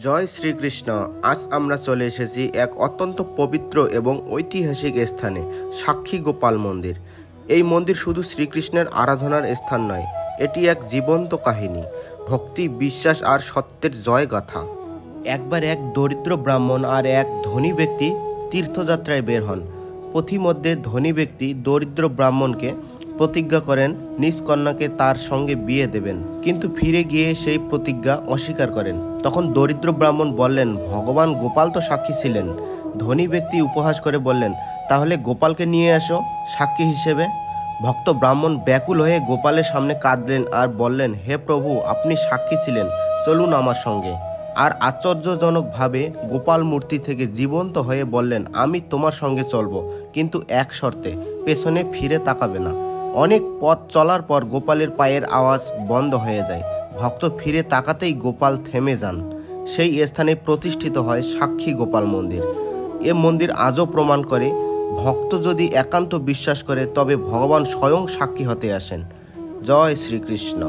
জয় শ্রীকৃষ্ণ। আজ আমরা চলে এসেছি এক অত্যন্ত পবিত্র এবং ঐতিহাসিক স্থানে, সাক্ষী গোপাল মন্দির। এই মন্দির শুধু শ্রীকৃষ্ণের আরাধনার স্থান নয়, এটি এক জীবন্ত কাহিনী, ভক্তি, বিশ্বাস আর সত্যের জয়গাথা। একবার এক দরিদ্র ব্রাহ্মণ আর এক ধনী ব্যক্তি তীর্থযাত্রায় বের হন। পথিমধ্যে ধনী ব্যক্তি দরিদ্র ব্রাহ্মণকে প্রতিজ্ঞা করেন নিজ কন্যাকে তার সঙ্গে বিয়ে দেবেন, কিন্তু ফিরে গিয়ে সেই প্রতিজ্ঞা অস্বীকার করেন। তখন দরিদ্র ব্রাহ্মণ বললেন, ভগবান গোপাল তো সাক্ষী ছিলেন। ধনী ব্যক্তি উপহাস করে বললেন, তাহলে গোপালকে নিয়ে আসো সাক্ষী হিসেবে। ভক্ত ব্রাহ্মণ ব্যাকুল হয়ে গোপালের সামনে কাঁদলেন আর বললেন, হে প্রভু, আপনি সাক্ষী ছিলেন, চলুন আমার সঙ্গে। আর আশ্চর্যজনকভাবে গোপাল মূর্তি থেকে জীবন্ত হয়ে বললেন, আমি তোমার সঙ্গে চলবো, কিন্তু এক শর্তে, পেছনে ফিরে তাকাবে না। অনেক পথ চলার পর গোপালের পায়ের আওয়াজ বন্ধ হয়ে যায়। ভক্ত ফিরে তাকাতেই গোপাল থেমে যান। সেই স্থানে প্রতিষ্ঠিত হয় সাক্ষী গোপাল মন্দির। এ মন্দির আজও প্রমাণ করে, ভক্ত যদি একান্ত বিশ্বাস করে তবে ভগবান স্বয়ং সাক্ষী হতে আসেন। জয় শ্রীকৃষ্ণ।